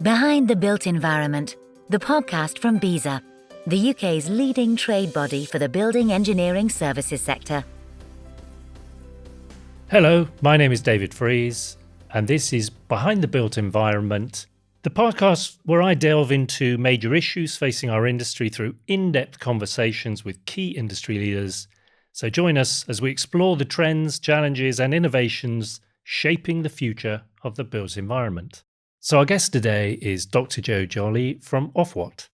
Behind the Built Environment, the podcast from BESA, the UK's leading trade body for the building engineering services sector. Hello, my name is David Frise, and this is Behind the Built Environment, the podcast where I delve into major issues facing our industry through in-depth conversations with key industry leaders. So join us as we explore the trends, challenges, and innovations shaping the future of the built environment. So our guest today is Dr. Jo Jolly from Ofwat.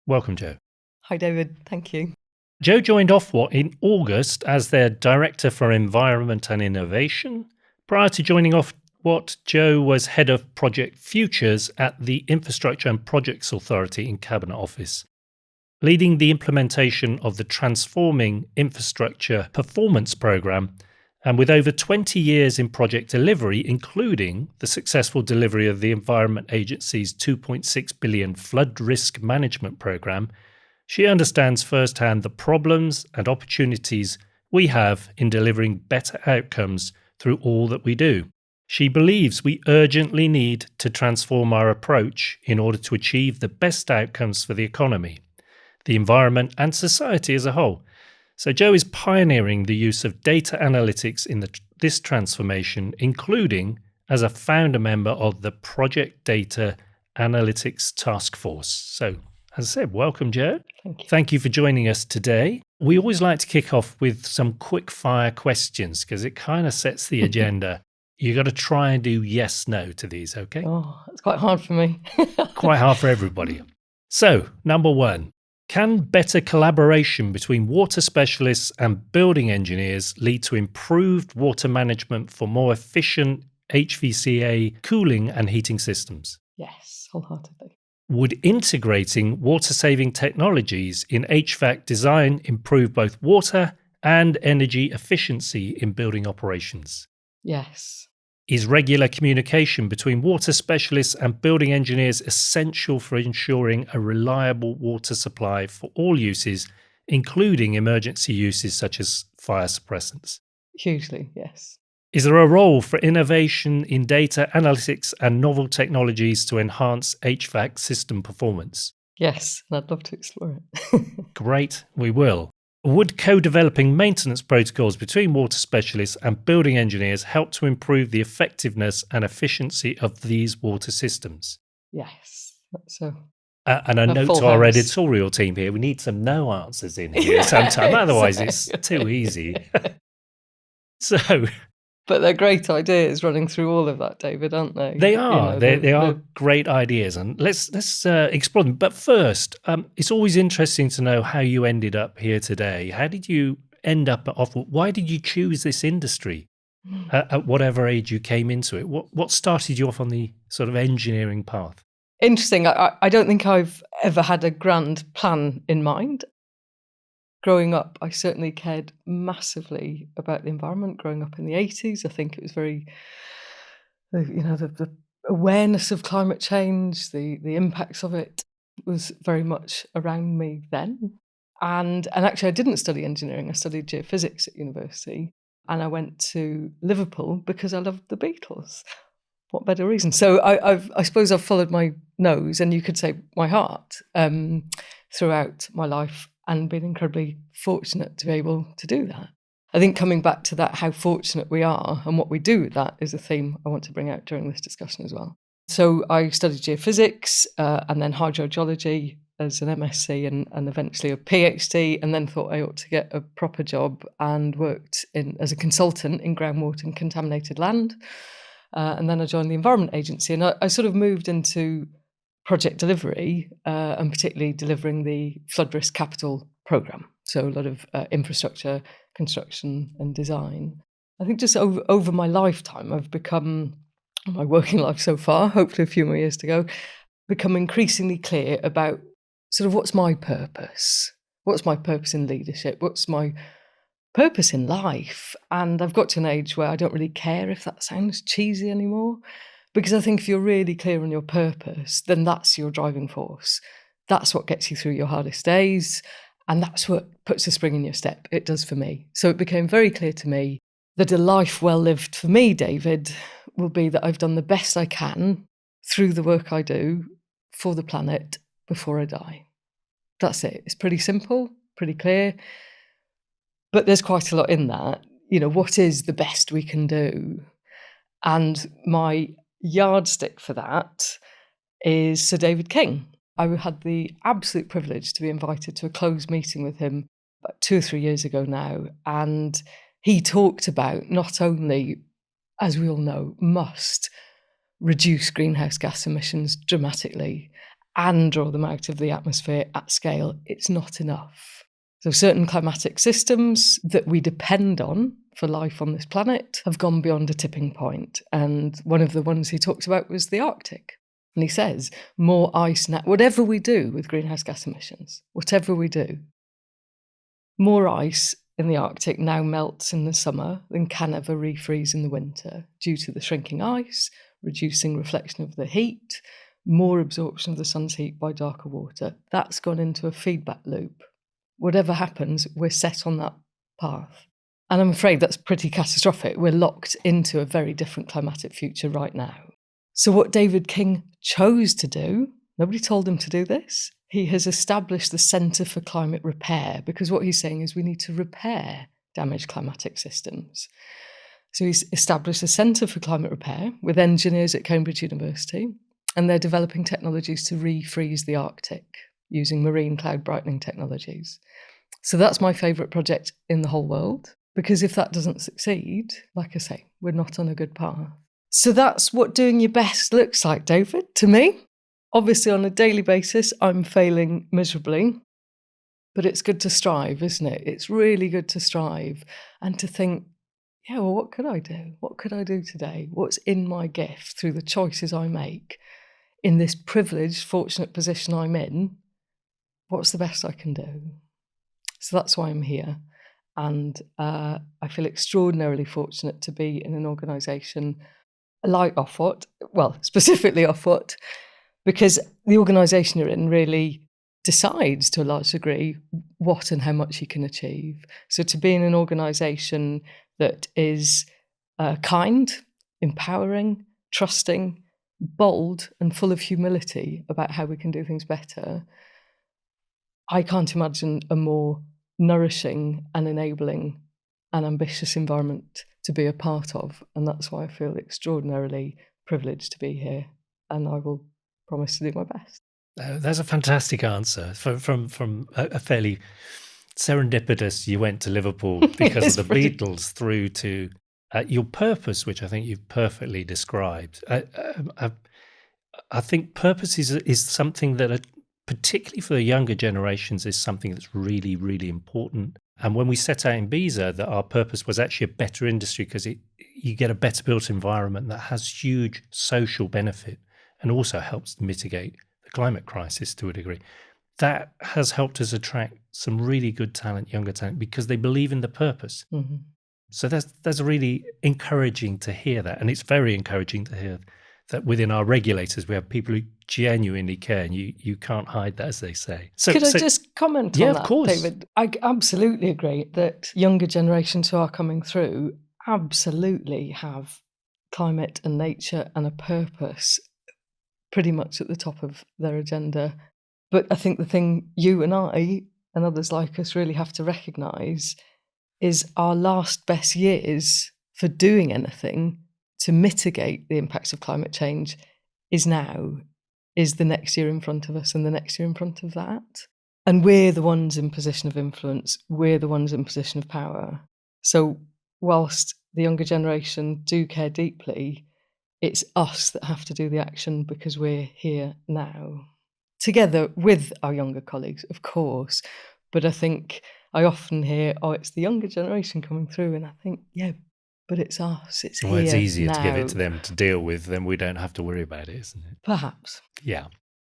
Welcome, Jo. Hi, David. Thank you. Jo joined Ofwat in August as their Director for Environment and Innovation. Prior to joining Ofwat, Jo was Head of Project Futures at the Infrastructure and Projects Authority in Cabinet Office, leading the implementation of the Transforming Infrastructure Performance Programme, and with over 20 years in project delivery, including the successful delivery of the Environment Agency's £2.6 billion Flood Risk Management Programme, she understands firsthand the problems and opportunities we have in delivering better outcomes through all that we do. She believes we urgently need to transform our approach in order to achieve the best outcomes for the economy, the environment, and society as a whole. So Jo is pioneering the use of data analytics in this transformation, including as a founder member of the Project Data Analytics Task Force. So, as I said, welcome, Jo. Thank you. Thank you for joining us today. We always like to kick off with some quick fire questions because it kind of sets the agenda. You got to try and do yes, no to these, okay? Oh, it's quite hard for me. Quite hard for everybody. So, number one. Can better collaboration between water specialists and building engineers lead to improved water management for more efficient HVAC cooling and heating systems? Yes, wholeheartedly. Would integrating water-saving technologies in HVAC design improve both water and energy efficiency in building operations? Yes. Is regular communication between water specialists and building engineers essential for ensuring a reliable water supply for all uses, including emergency uses such as fire suppressants? Hugely, yes. Is there a role for innovation in data analytics and novel technologies to enhance HVAC system performance? Yes, and I'd love to explore it. Great, we will. Would co-developing maintenance protocols between water specialists and building engineers help to improve the effectiveness and efficiency of these water systems? Yes. So, and a note to our editorial team here, we need some no answers in here sometime, otherwise it's too easy. So, but they're great ideas running through all of that, David, aren't they? They are. They are great ideas, and let's explore them. But first, it's always interesting to know how you ended up here today. How did you end up at Ofwat? Why did you choose this industry at whatever age you came into it? What started you off on the sort of engineering path? Interesting. I don't think I've ever had a grand plan in mind. Growing up, I certainly cared massively about the environment. Growing up in the 80s, I think it was very, the awareness of climate change, the impacts of it was very much around me then. And actually, I didn't study engineering. I studied geophysics at university. And I went to Liverpool because I loved the Beatles. What better reason? So I suppose I've followed my nose, and you could say my heart, throughout my life, and been incredibly fortunate to be able to do that. I think coming back to that, how fortunate we are and what we do with that is a theme I want to bring out during this discussion as well. So I studied geophysics and then hydrogeology as an MSc and eventually a PhD, and then thought I ought to get a proper job and worked as a consultant in groundwater and contaminated land. And then I joined the Environment Agency, and I sort of moved into project delivery, and particularly delivering the flood risk capital programme. So a lot of infrastructure, construction and design. I think just over my lifetime, I've become, my working life so far, hopefully a few more years to go, become increasingly clear about sort of what's my purpose? What's my purpose in leadership? What's my purpose in life? And I've got to an age where I don't really care if that sounds cheesy anymore. Because I think if you're really clear on your purpose, then that's your driving force. That's what gets you through your hardest days. And that's what puts a spring in your step. It does for me. So it became very clear to me that a life well lived for me, David, will be that I've done the best I can through the work I do for the planet before I die. That's it. It's pretty simple, pretty clear, but there's quite a lot in that. What is the best we can do? And my yardstick for that is Sir David King. I had the absolute privilege to be invited to a closed meeting with him about 2 or 3 years ago now. And he talked about not only, as we all know, must reduce greenhouse gas emissions dramatically and draw them out of the atmosphere at scale. It's not enough. So certain climatic systems that we depend on for life on this planet have gone beyond a tipping point. And one of the ones he talked about was the Arctic. And he says, more ice now, whatever we do with greenhouse gas emissions, whatever we do, more ice in the Arctic now melts in the summer than can ever refreeze in the winter due to the shrinking ice, reducing reflection of the heat, more absorption of the sun's heat by darker water. That's gone into a feedback loop. Whatever happens, we're set on that path. And I'm afraid that's pretty catastrophic. We're locked into a very different climatic future right now. So what David King chose to do, nobody told him to do this. He has established the Centre for Climate Repair, because what he's saying is we need to repair damaged climatic systems. So he's established a Centre for Climate Repair with engineers at Cambridge University, and they're developing technologies to refreeze the Arctic using marine cloud brightening technologies. So that's my favourite project in the whole world, because if that doesn't succeed, like I say, we're not on a good path. So that's what doing your best looks like, David, to me. Obviously, on a daily basis, I'm failing miserably, but it's good to strive, isn't it? It's really good to strive and to think, yeah, well, what could I do? What could I do today? What's in my gift through the choices I make in this privileged, fortunate position I'm in? What's the best I can do? So that's why I'm here. And I feel extraordinarily fortunate to be in an organisation like Ofwat, well, specifically Ofwat, because the organisation you're in really decides to a large degree what and how much you can achieve. So to be in an organisation that is kind, empowering, trusting, bold and full of humility about how we can do things better, I can't imagine a more nourishing and enabling and ambitious environment to be a part of. And that's why I feel extraordinarily privileged to be here. And I will promise to do my best. That's a fantastic answer from a fairly serendipitous, you went to Liverpool because of the Beatles, through to your purpose, which I think you've perfectly described. I think purpose is something that, particularly for the younger generations, is something that's really, really important. And when we set out in BESA that our purpose was actually a better industry because you get a better built environment that has huge social benefit and also helps mitigate the climate crisis to a degree, that has helped us attract some really good talent, younger talent, because they believe in the purpose. Mm-hmm. So that's really encouraging to hear that. And it's very encouraging to hear that within our regulators, we have people who genuinely care, and you can't hide that, as they say. Could I just comment on that, of course, David? I absolutely agree that younger generations who are coming through absolutely have climate and nature and a purpose pretty much at the top of their agenda. But I think the thing you and I and others like us really have to recognise is our last best years for doing anything to mitigate the impacts of climate change is now, is the next year in front of us and the next year in front of that. And we're the ones in position of influence. We're the ones in position of power. So whilst the younger generation do care deeply, it's us that have to do the action because we're here now. Together with our younger colleagues, of course. But I think I often hear, oh, it's the younger generation coming through. And I think, yeah, but it's us. It's here. Well, it's easier now to give it to them to deal with, then we don't have to worry about it, isn't it? Perhaps. Yeah. A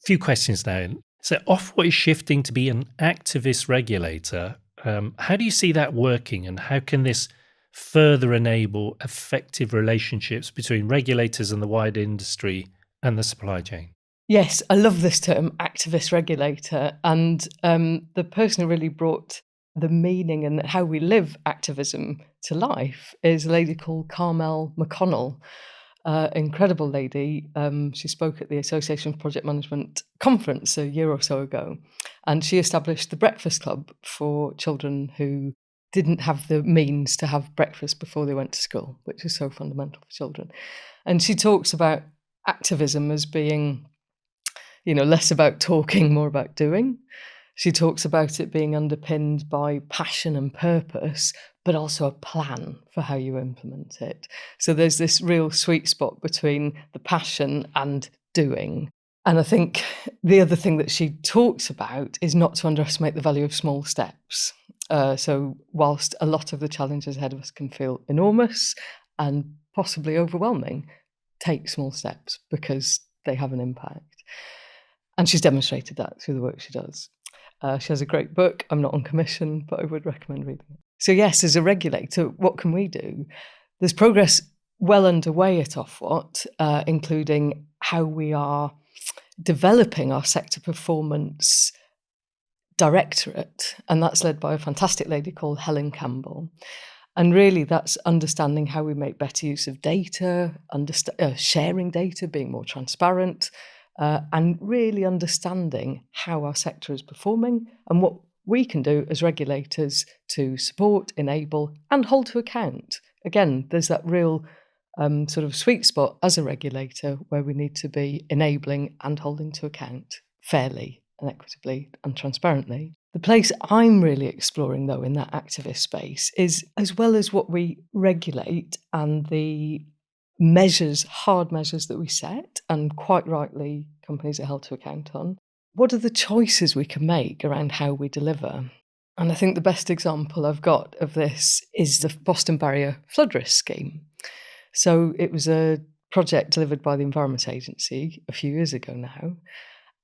few questions now. So Ofwat is shifting to be an activist regulator. How do you see that working, and how can this further enable effective relationships between regulators and the wider industry and the supply chain? Yes, I love this term, activist regulator. And the person who really brought the meaning and how we live activism to life is a lady called Carmel McConnell. Incredible lady. She spoke at the Association of Project Management conference a year or so ago, and she established the Breakfast Club for children who didn't have the means to have breakfast before they went to school, which is so fundamental for children. And she talks about activism as being, less about talking, more about doing. She talks about it being underpinned by passion and purpose, but also a plan for how you implement it. So there's this real sweet spot between the passion and doing. And I think the other thing that she talks about is not to underestimate the value of small steps. So whilst a lot of the challenges ahead of us can feel enormous and possibly overwhelming, take small steps because they have an impact. And she's demonstrated that through the work she does. She has a great book. I'm not on commission, but I would recommend reading it. So yes, as a regulator, what can we do? There's progress well underway at Ofwat, including how we are developing our sector performance directorate, and that's led by a fantastic lady called Helen Campbell. And really that's understanding how we make better use of data, sharing data, being more transparent, and really understanding how our sector is performing and what we can do as regulators to support, enable, and hold to account. Again, there's that real sort of sweet spot as a regulator where we need to be enabling and holding to account fairly and equitably and transparently. The place I'm really exploring, though, in that activist space is, as well as what we regulate and the hard measures that we set, and quite rightly companies are held to account on, what are the choices we can make around how we deliver? And I think the best example I've got of this is the Boston Barrier Flood Risk Scheme. So it was a project delivered by the Environment Agency a few years ago now.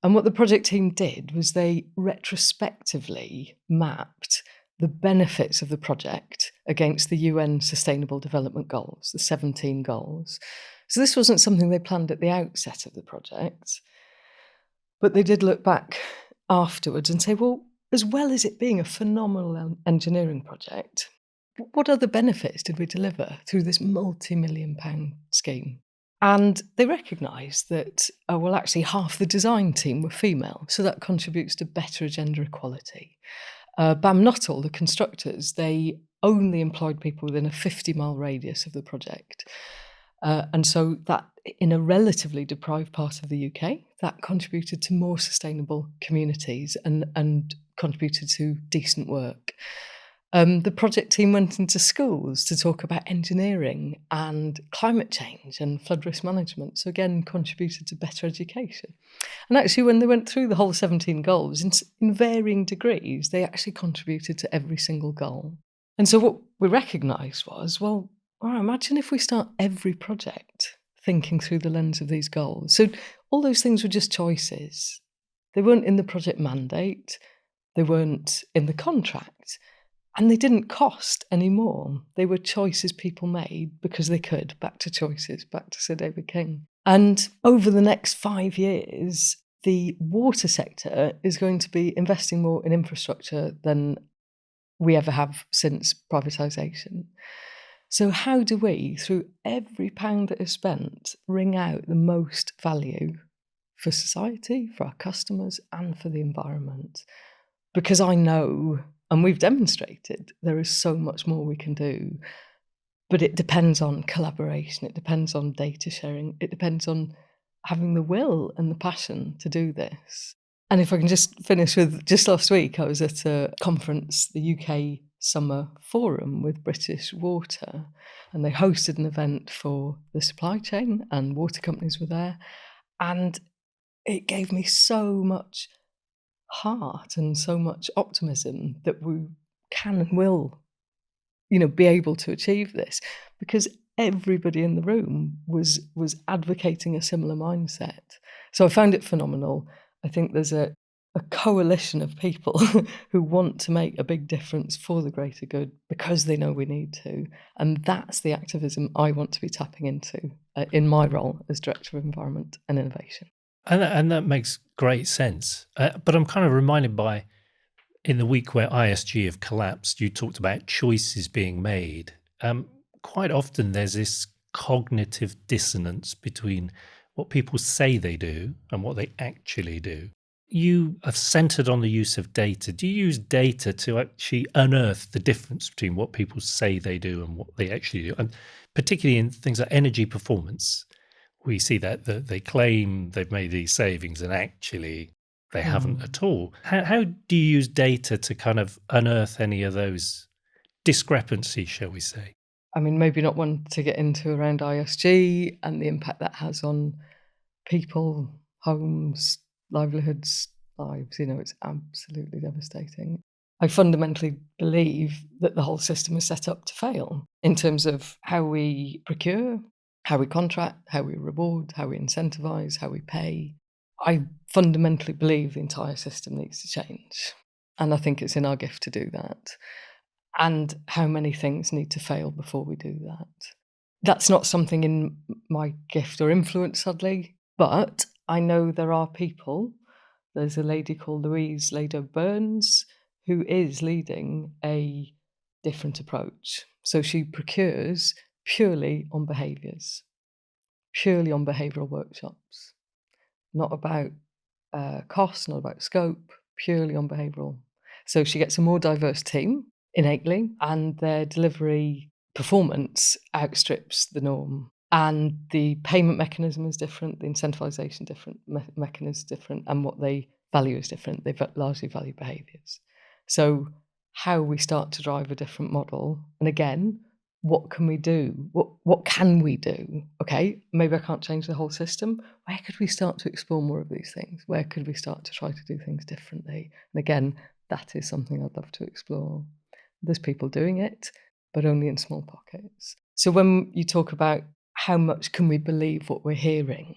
And what the project team did was they retrospectively mapped the benefits of the project against the UN Sustainable Development Goals, the 17 goals. So this wasn't something they planned at the outset of the project, but they did look back afterwards and say, well, as well as it being a phenomenal engineering project, what other benefits did we deliver through this multi-million-pound scheme? And they recognised that, actually half the design team were female, so that contributes to better gender equality. BAM Nuttall, the constructors, they only employed people within a 50-mile radius of the project. And so that, in a relatively deprived part of the UK, that contributed to more sustainable communities and contributed to decent work. The project team went into schools to talk about engineering and climate change and flood risk management. So again, contributed to better education. And actually, when they went through the whole 17 goals, in varying degrees, they actually contributed to every single goal. And so what we recognised was, imagine if we start every project thinking through the lens of these goals. So all those things were just choices. They weren't in the project mandate. They weren't in the contract. And they didn't cost any more. They were choices people made because they could. Back to choices, back to Sir David King. And over the next 5 years, the water sector is going to be investing more in infrastructure than we ever have since privatisation. So how do we, through every pound that is spent, wring out the most value for society, for our customers, and for the environment? Because I know, and we've demonstrated, there is so much more we can do, but it depends on collaboration, it depends on data sharing, it depends on having the will and the passion to do this. And if I can just finish with, just last week I was at a conference, the UK Summer Forum with British Water, and they hosted an event for the supply chain and water companies were there, and it gave me so much heart and so much optimism that we can and will, be able to achieve this, because everybody in the room was advocating a similar mindset. So I found it phenomenal. I think there's a coalition of people who want to make a big difference for the greater good because they know we need to. And that's the activism I want to be tapping into in my role as Director of Environment and Innovation. And that makes great sense. But I'm kind of reminded by, in the week where ISG have collapsed, you talked about choices being made. Quite often there's this cognitive dissonance between what people say they do and what they actually do. You have centered on the use of data. Do you use data to actually unearth the difference between what people say they do and what they actually do? And particularly in things like energy performance, we see that they claim they've made these savings and actually they haven't at all. How do you use data to kind of unearth any of those discrepancies, shall we say? I mean, maybe not one to get into around ISG and the impact that has on people, homes, livelihoods, lives. It's absolutely devastating. I fundamentally believe that the whole system is set up to fail in terms of how we procure, how we contract, how we reward, how we incentivize, how we pay. I fundamentally believe the entire system needs to change. And I think it's in our gift to do that. And how many things need to fail before we do that. That's not something in my gift or influence, sadly, but I know there are people. There's a lady called Louise Lado-Burns who is leading a different approach. So she procures purely on behaviours, purely on behavioural workshops, not about cost, not about scope, purely on behavioural. So she gets a more diverse team innately, and their delivery performance outstrips the norm. And the payment mechanism is different, the incentivization different, mechanism is different, and what they value is different. They largely value behaviours. So how we start to drive a different model, and again, what can we do? What can we do? Okay, maybe I can't change the whole system. Where could we start to explore more of these things? Where could we start to try to do things differently? And again, that is something I'd love to explore. There's people doing it, but only in small pockets. So when you talk about how much can we believe what we're hearing,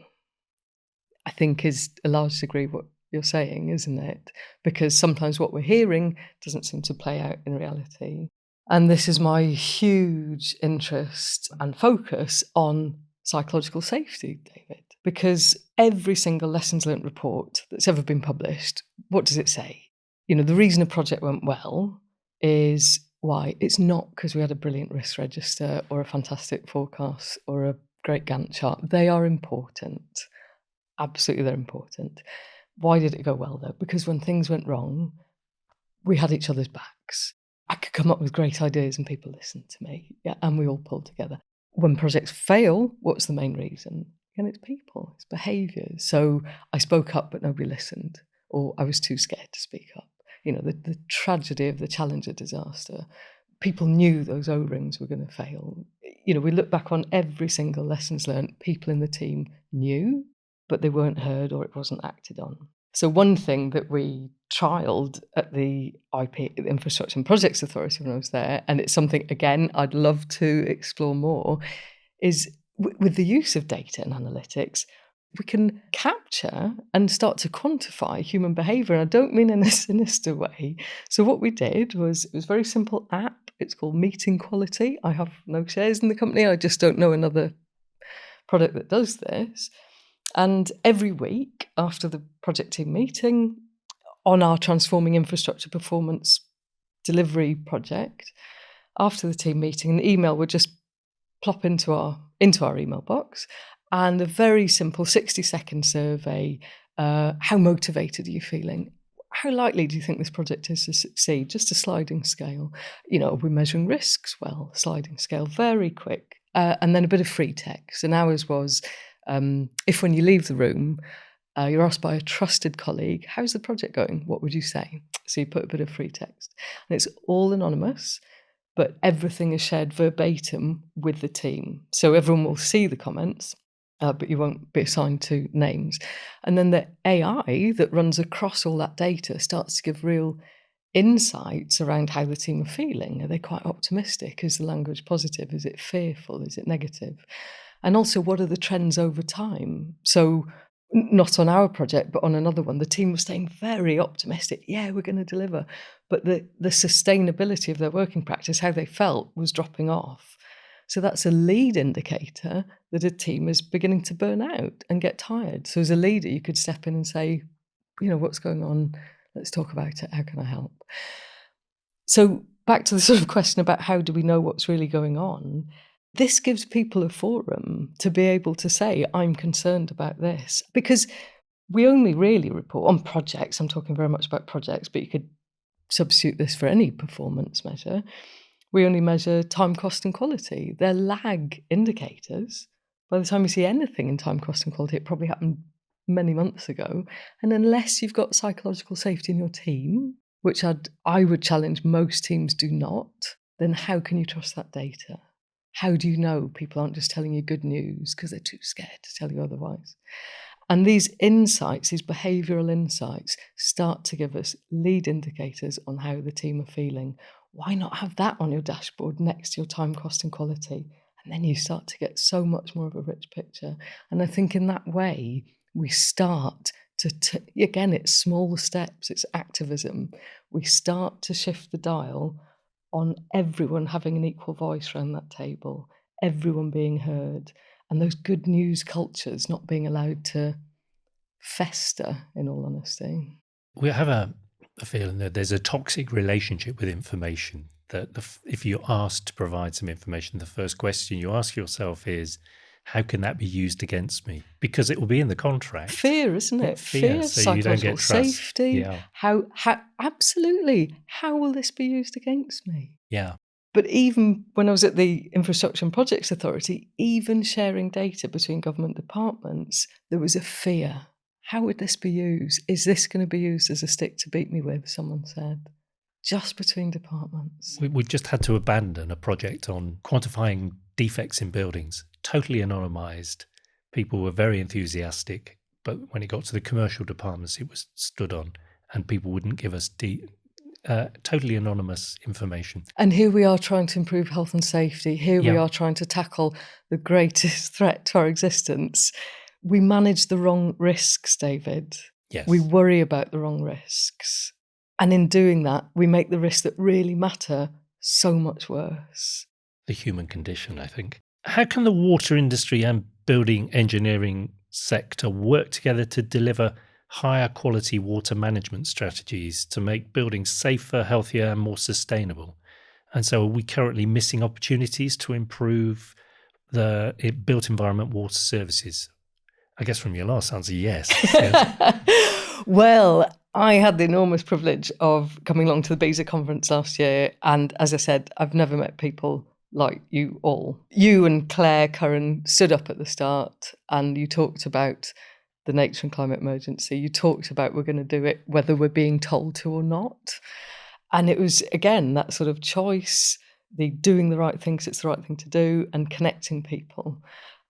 I think is a large degree what you're saying, isn't it? Because sometimes what we're hearing doesn't seem to play out in reality. And this is my huge interest and focus on psychological safety, David, because every single lessons learnt report that's ever been published, what does it say? The reason a project went well is why. It's not because we had a brilliant risk register or a fantastic forecast or a great Gantt chart. They are important. Absolutely, they're important. Why did it go well, though? Because when things went wrong, we had each other's backs. I could come up with great ideas and people listened to me, and we all pulled together. When projects fail, what's the main reason? And it's people, it's behaviours. So I spoke up, but nobody listened, or I was too scared to speak up. The tragedy of the Challenger disaster. People knew those O-rings were going to fail. We look back on every single lessons learned. People in the team knew, but they weren't heard or it wasn't acted on. So one thing that we trialled at the IP, the Infrastructure and Projects Authority, when I was there, and it's something, again, I'd love to explore more, is with the use of data and analytics, we can capture and start to quantify human behaviour. And I don't mean in a sinister way. So what we did was, it was a very simple app. It's called Meeting Quality. I have no shares in the company. I just don't know another product that does this. And every week after the project team meeting on our Transforming Infrastructure Performance delivery project, after the team meeting, an email would just plop into our email box, and a very simple 60-second survey. How motivated are you feeling? How likely do you think this project is to succeed? Just a sliding scale. Are we measuring risks? Well, sliding scale, very quick. And then a bit of free text. And ours was, if when you leave the room, you're asked by a trusted colleague, how's the project going? What would you say? So you put a bit of free text. And it's all anonymous, but everything is shared verbatim with the team. So everyone will see the comments, but you won't be assigned to names. And then the AI that runs across all that data starts to give real insights around how the team are feeling. Are they quite optimistic? Is the language positive? Is it fearful? Is it negative? And also, what are the trends over time? So not on our project, but on another one, the team was staying very optimistic. Yeah, we're going to deliver. But the sustainability of their working practice, how they felt, was dropping off. So that's a lead indicator that a team is beginning to burn out and get tired. So as a leader, you could step in and say, what's going on? Let's talk about it. How can I help? So back to the sort of question about how do we know what's really going on? This gives people a forum to be able to say, I'm concerned about this, because we only really report on projects. I'm talking very much about projects, but you could substitute this for any performance measure. We only measure time, cost and quality. They're lag indicators. By the time you see anything in time, cost and quality, it probably happened many months ago. And unless you've got psychological safety in your team, which I would challenge most teams do not, then how can you trust that data? How do you know people aren't just telling you good news because they're too scared to tell you otherwise? And these insights, these behavioural insights, start to give us lead indicators on how the team are feeling. Why not have that on your dashboard next to your time, cost and quality? And then you start to get so much more of a rich picture. And I think in that way, we start to again, it's small steps, it's activism. We start to shift the dial on everyone having an equal voice around that table, everyone being heard, and those good news cultures not being allowed to fester, in all honesty. We have a feeling that there's a toxic relationship with information, that if you're asked to provide some information, the first question you ask yourself is, how can that be used against me? Because it will be in the contract. Fear, isn't it? Fear, so you don't psychological get trust. safety. Yeah. How absolutely. How will this be used against me? Yeah. But even when I was at the Infrastructure and Projects Authority, even sharing data between government departments, there was a fear. How would this be used? Is this going to be used as a stick to beat me with? Someone said. Just between departments. We've just had to abandon a project on quantifying defects in buildings, totally anonymised. People were very enthusiastic, but when it got to the commercial departments, it was stood on, and people wouldn't give us totally anonymous information. And here we are trying to improve health and safety. Here we are trying to tackle the greatest threat to our existence. We manage the wrong risks, David. Yes. We worry about the wrong risks. And in doing that, we make the risks that really matter so much worse. The human condition, I think. How can the water industry and building engineering sector work together to deliver higher quality water management strategies to make buildings safer, healthier and more sustainable? And so are we currently missing opportunities to improve the built environment water services? I guess from your last answer, yes. Well, I had the enormous privilege of coming along to the BESA conference last year. And as I said, I've never met people like you all. You and Claire Curran stood up at the start and you talked about the nature and climate emergency. You talked about we're going to do it whether we're being told to or not. And it was, again, that sort of choice, the doing the right thing because it's the right thing to do and connecting people.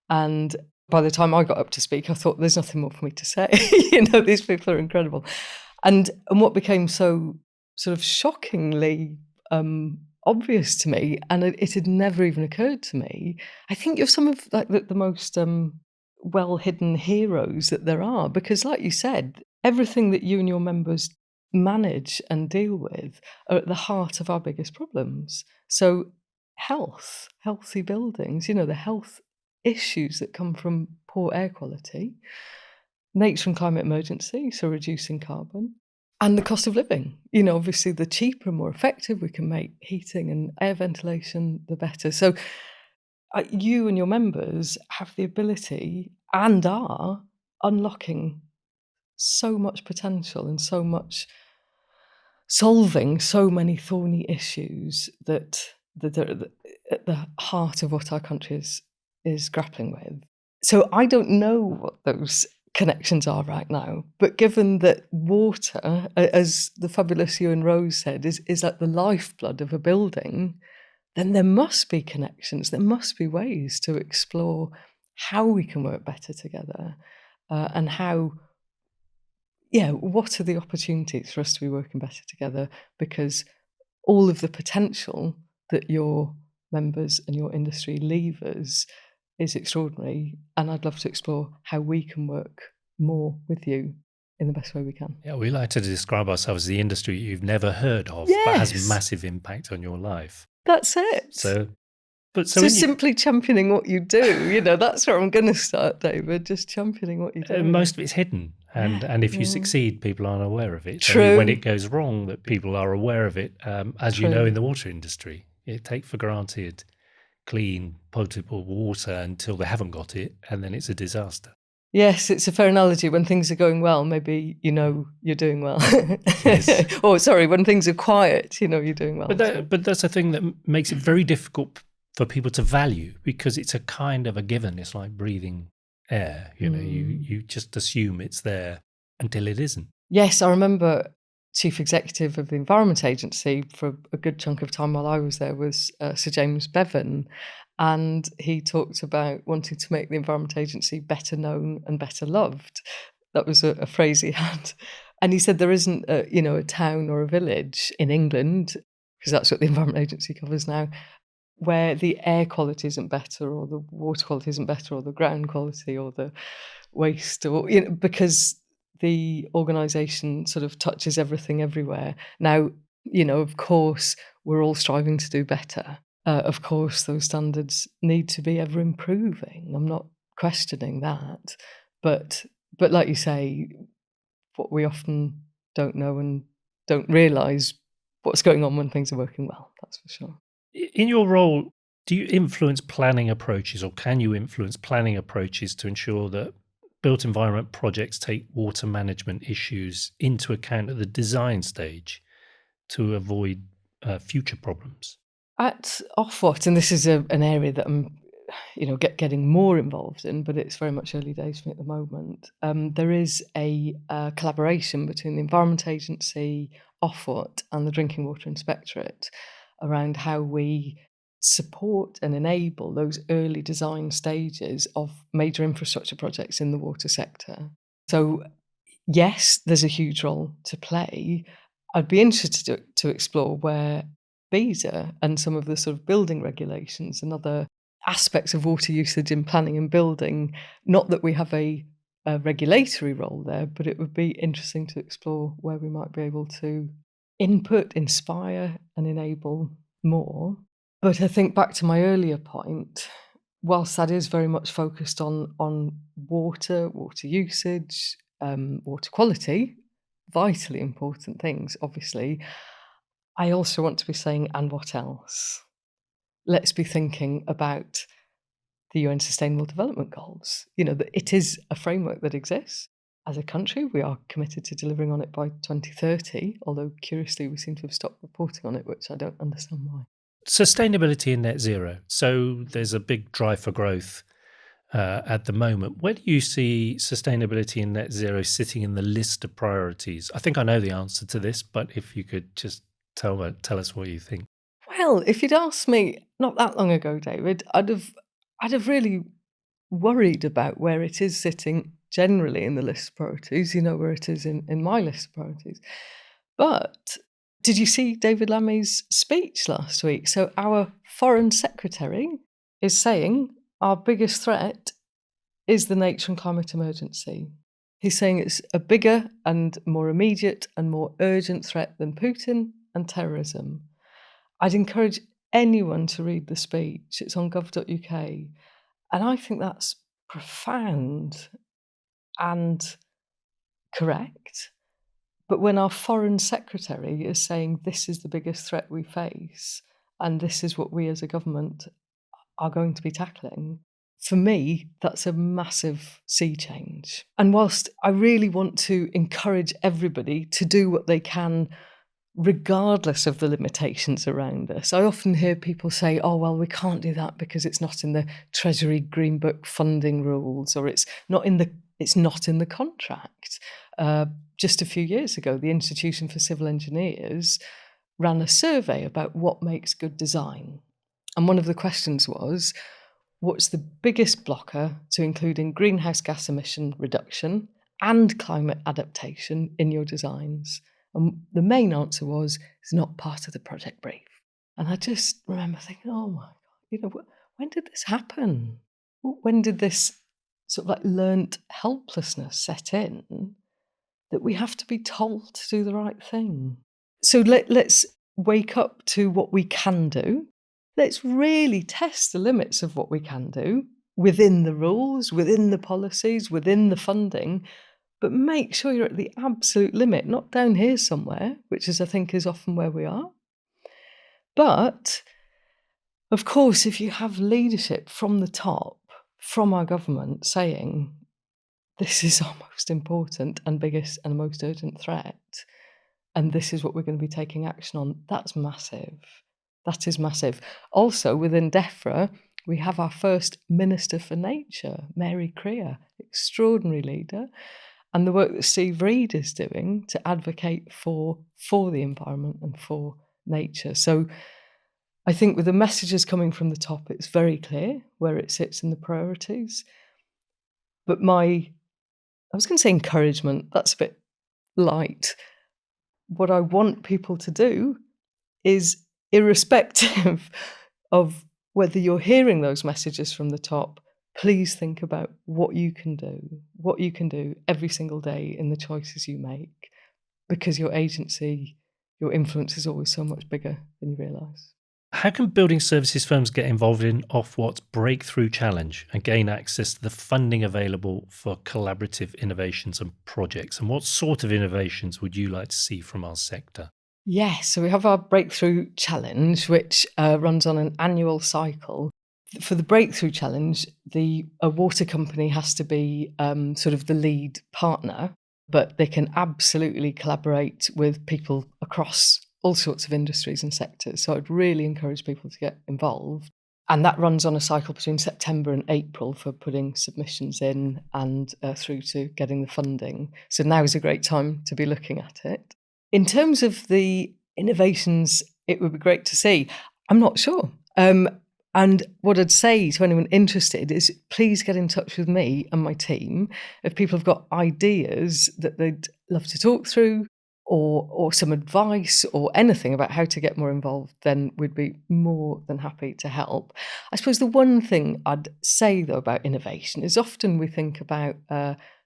And by the time I got up to speak, I thought there's nothing more for me to say. These people are incredible. And what became so sort of shockingly obvious to me, and it had never even occurred to me, I think you're some of like the most well-hidden heroes that there are. Because like you said, everything that you and your members manage and deal with are at the heart of our biggest problems. So health, healthy buildings, the health issues that come from poor air quality, nature and climate emergency, so reducing carbon, and the cost of living. Obviously the cheaper and more effective we can make heating and air ventilation, the better. So you and your members have the ability and are unlocking so much potential and so much solving so many thorny issues that are at the heart of what our country is grappling with. So I don't know what those connections are right now, but given that water, as the fabulous Ewan Rose said, is like the lifeblood of a building, then there must be connections, there must be ways to explore how we can work better together and how, what are the opportunities for us to be working better together, because all of the potential that your members and your industry levers is extraordinary, and I'd love to explore how we can work more with you in the best way we can. Yeah, we like to describe ourselves as the industry you've never heard of, but has massive impact on your life. That's it. So simply championing what you do, that's where I'm going to start, David, just championing what you do. Most of it's hidden, and if you succeed, people aren't aware of it. True. Only when it goes wrong that people are aware of it, as True. you know in the water industry. You take for granted clean, potable water until they haven't got it, and then it's a disaster. Yes, it's a fair analogy. When things are going well, maybe you know you're doing well. Yes. Or sorry, when things are quiet, you know you're doing well. But that's a thing that makes it very difficult for people to value, because it's a kind of a given. It's like breathing air. You know, you just assume it's there until it isn't. Yes, I remember Chief Executive of the Environment Agency for a good chunk of time while I was there was Sir James Bevan. And he talked about wanting to make the Environment Agency better known and better loved. That was a phrase he had. And he said there isn't a town or a village in England, because that's what the Environment Agency covers now, where the air quality isn't better, or the water quality isn't better, or the ground quality, or the waste, or because the organisation sort of touches everything everywhere. Now, of course, we're all striving to do better. Of course, those standards need to be ever improving. I'm not questioning that. But like you say, what we often don't know and don't realise what's going on when things are working well, that's for sure. In your role, do you influence planning approaches, or can you influence planning approaches to ensure that built environment projects take water management issues into account at the design stage to avoid future problems? At Ofwat, and this is an area that I'm getting more involved in, but it's very much early days for me at the moment. There is a collaboration between the Environment Agency, Ofwat, and the Drinking Water Inspectorate around how we support and enable those early design stages of major infrastructure projects in the water sector. So, yes, there's a huge role to play. I'd be interested to explore where BESA and some of the sort of building regulations and other aspects of water usage in planning and building, not that we have a regulatory role there, but it would be interesting to explore where we might be able to input, inspire, and enable more. But I think back to my earlier point, whilst that is very much focused on water usage, water quality, vitally important things, obviously, I also want to be saying, and what else? Let's be thinking about the UN Sustainable Development Goals. That it is a framework that exists. As a country, we are committed to delivering on it by 2030, although curiously we seem to have stopped reporting on it, which I don't understand why. Sustainability and net zero. So there's a big drive for growth at the moment. Where do you see sustainability and net zero sitting in the list of priorities? I think I know the answer to this, but if you could just tell us what you think. Well, if you'd asked me not that long ago, David, I'd have really worried about where it is sitting generally in the list of priorities, where it is in my list of priorities. But did you see David Lammy's speech last week? So our Foreign Secretary is saying our biggest threat is the nature and climate emergency. He's saying it's a bigger and more immediate and more urgent threat than Putin and terrorism. I'd encourage anyone to read the speech. It's on gov.uk. And I think that's profound and correct. But when our Foreign Secretary is saying this is the biggest threat we face, and this is what we as a government are going to be tackling, for me, that's a massive sea change. And whilst I really want to encourage everybody to do what they can regardless of the limitations around us, I often hear people say, oh, well, we can't do that because it's not in the Treasury Green Book funding rules, or it's not in the contract. Just a few years ago, the Institution for Civil Engineers ran a survey about what makes good design. And one of the questions was, what's the biggest blocker to including greenhouse gas emission reduction and climate adaptation in your designs? And the main answer was, it's not part of the project brief. And I just remember thinking, oh my God, when did this happen? When did this sort of like learnt helplessness set in that we have to be told to do the right thing? So let's wake up to what we can do. Let's really test the limits of what we can do within the rules, within the policies, within the funding, but make sure you're at the absolute limit, not down here somewhere, which I think is often where we are. But Of course, if you have leadership from the top, from our government saying, this is our most important and biggest and most urgent threat, and this is what we're going to be taking action on, that's massive. That is massive. Also, within DEFRA, we have our first Minister for Nature, Mary Creer, extraordinary leader, and the work that Steve Reed is doing to advocate for the environment and for nature. So I think with the messages coming from the top, it's very clear where it sits in the priorities. But I was going to say encouragement, that's a bit light. What I want people to do is, irrespective of whether you're hearing those messages from the top, please think about what you can do every single day in the choices you make, because your agency, your influence is always so much bigger than you realise. How can building services firms get involved in Ofwat's Breakthrough Challenge and gain access to the funding available for collaborative innovations and projects? And what sort of innovations would you like to see from our sector? Yes, so we have our Breakthrough Challenge, which runs on an annual cycle. For the Breakthrough Challenge, a water company has to be sort of the lead partner, but they can absolutely collaborate with people across all sorts of industries and sectors. So I'd really encourage people to get involved. And that runs on a cycle between September and April for putting submissions in and through to getting the funding. So now is a great time to be looking at it. In terms of the innovations, it would be great to see. I'm not sure. And what I'd say to anyone interested is please get in touch with me and my team. If people have got ideas that they'd love to talk through or some advice or anything about how to get more involved, then we'd be more than happy to help. I suppose the one thing I'd say, though, about innovation is often we think about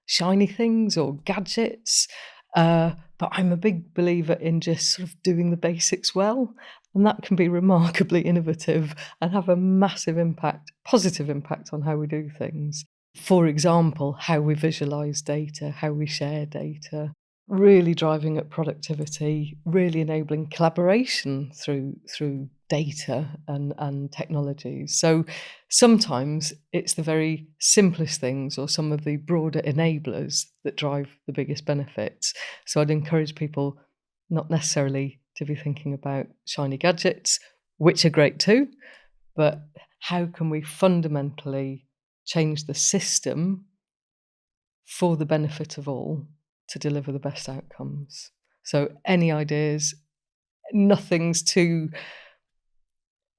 shiny things or gadgets, but I'm a big believer in just sort of doing the basics well. And that can be remarkably innovative and have a massive impact, positive impact on how we do things. For example, how we visualise data, how we share data, really driving up productivity, really enabling collaboration through data and technologies. So sometimes it's the very simplest things or some of the broader enablers that drive the biggest benefits. So I'd encourage people not necessarily to be thinking about shiny gadgets, which are great too, but how can we fundamentally change the system for the benefit of all to deliver the best outcomes? So any ideas, nothing's too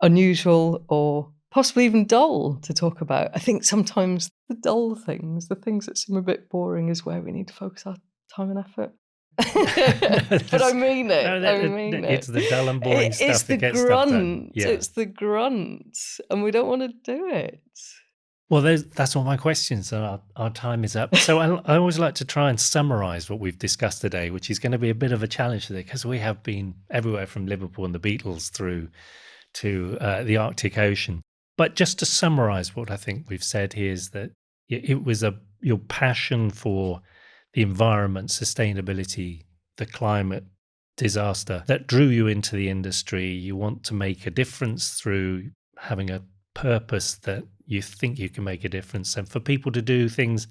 unusual or possibly even dull to talk about. I think sometimes the dull things, the things that seem a bit boring, is where we need to focus our time and effort. But I mean it. It's the dull and boring stuff that gets stuff done. Yeah. It's the grunt, and we don't want to do it. Well, that's all my questions. Our time is up. So I always like to try and summarise what we've discussed today, which is going to be a bit of a challenge today because we have been everywhere from Liverpool and the Beatles through to the Arctic Ocean. But just to summarise what I think we've said here is that it was your passion for the environment, sustainability, the climate disaster that drew you into the industry. You want to make a difference through having a purpose that you think you can make a difference. And for people to do things,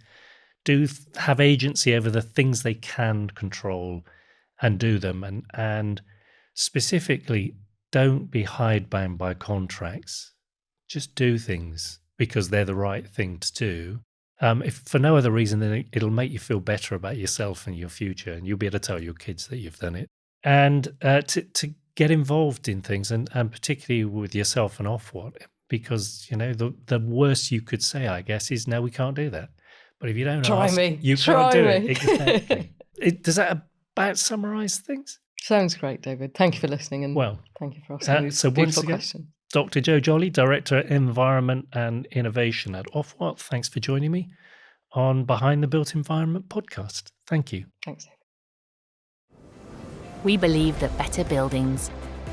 have agency over the things they can control and do them. And specifically, don't be hidebound by contracts. Just do things because they're the right thing to do. If for no other reason than it'll make you feel better about yourself and your future, and you'll be able to tell your kids that you've done it. And to get involved in things, and particularly with yourself and Ofwat, because the worst you could say, I guess, is no, we can't do that. But if you don't ask, you can't do it. Exactly. Does that about summarise things? Sounds great, David. Thank you for listening, and thank you for asking these beautiful questions. Dr. Jo Jolly, Director of Environment and Innovation at Ofwat, thanks for joining me on Behind the Built Environment podcast. Thank you. Thanks, David. We believe that better buildings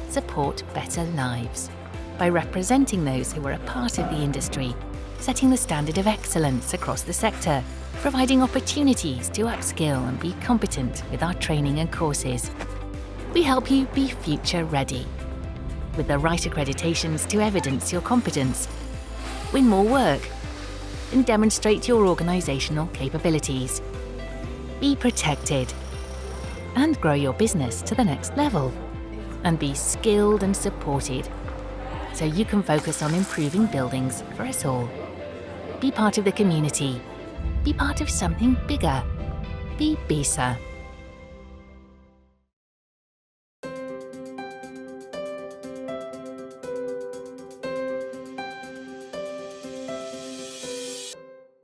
support better lives by representing those who are a part of the industry, setting the standard of excellence across the sector, providing opportunities to upskill and be competent with our training and courses. We help you be future ready. with the right accreditations to evidence your competence, win more work, and demonstrate your organisational capabilities. Be protected and grow your business to the next level, and be skilled and supported so you can focus on improving buildings for us all. Be part of the community. Be part of something bigger. Be BISA.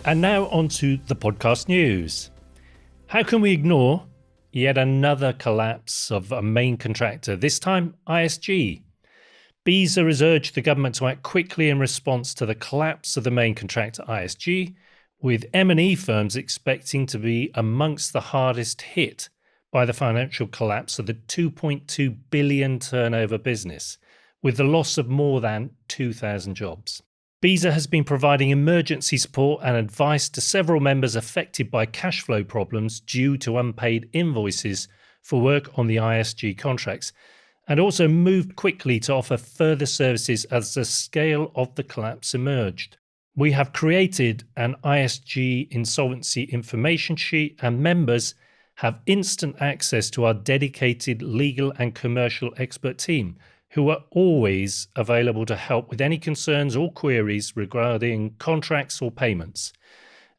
And now on to the podcast news. How can we ignore yet another collapse of a main contractor, this time ISG? BISA has urged the government to act quickly in response to the collapse of the main contractor ISG, with M&E firms expecting to be amongst the hardest hit by the financial collapse of the 2.2 billion turnover business, with the loss of more than 2,000 jobs. BISA has been providing emergency support and advice to several members affected by cash flow problems due to unpaid invoices for work on the ISG contracts, and also moved quickly to offer further services as the scale of the collapse emerged. We have created an ISG insolvency information sheet, and members have instant access to our dedicated legal and commercial expert team, who are always available to help with any concerns or queries regarding contracts or payments.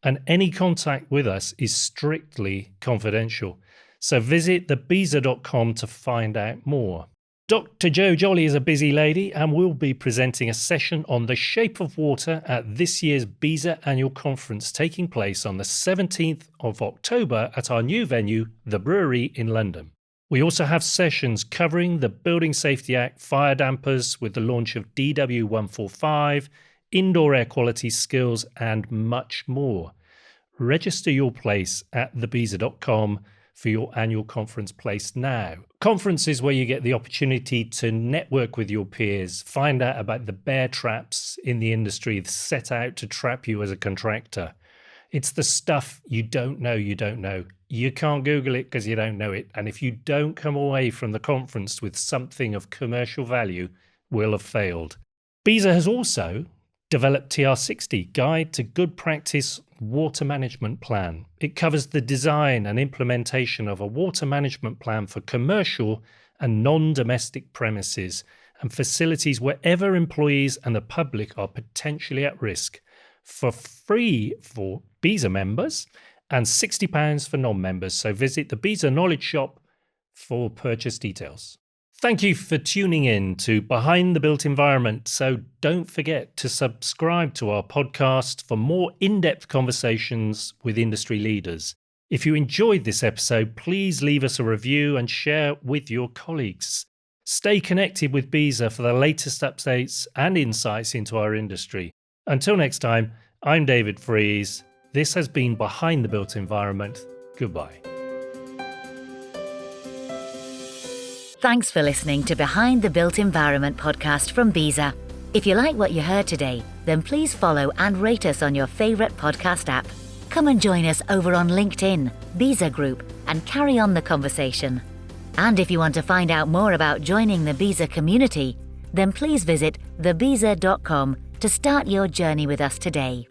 And any contact with us is strictly confidential. So visit thebisa.com to find out more. Dr. Jo Jolly is a busy lady and will be presenting a session on the shape of water at this year's BISA annual conference taking place on the 17th of October at our new venue, The Brewery in London. We also have sessions covering the Building Safety Act, fire dampers with the launch of DW145, indoor air quality skills, and much more. Register your place at thebisa.com for your annual conference place now. Conferences where you get the opportunity to network with your peers, find out about the bear traps in the industry set out to trap you as a contractor. It's the stuff you don't know. You can't Google it because you don't know it. And if you don't come away from the conference with something of commercial value, we'll have failed. BISA has also developed TR60, Guide to Good Practice Water Management Plan. It covers the design and implementation of a water management plan for commercial and non-domestic premises and facilities wherever employees and the public are potentially at risk, for free for BISA members and £60 for non-members. So visit the BISA Knowledge Shop for purchase details. Thank you for tuning in to Behind the Built Environment. So don't forget to subscribe to our podcast for more in-depth conversations with industry leaders. If you enjoyed this episode, please leave us a review and share with your colleagues. Stay connected with BISA for the latest updates and insights into our industry. Until next time, I'm David Frise. This has been Behind the Built Environment. Goodbye. Thanks for listening to Behind the Built Environment podcast from BISA. If you like what you heard today, then please follow and rate us on your favourite podcast app. Come and join us over on LinkedIn, BISA Group, and carry on the conversation. And if you want to find out more about joining the BISA community, then please visit thebisa.com to start your journey with us today.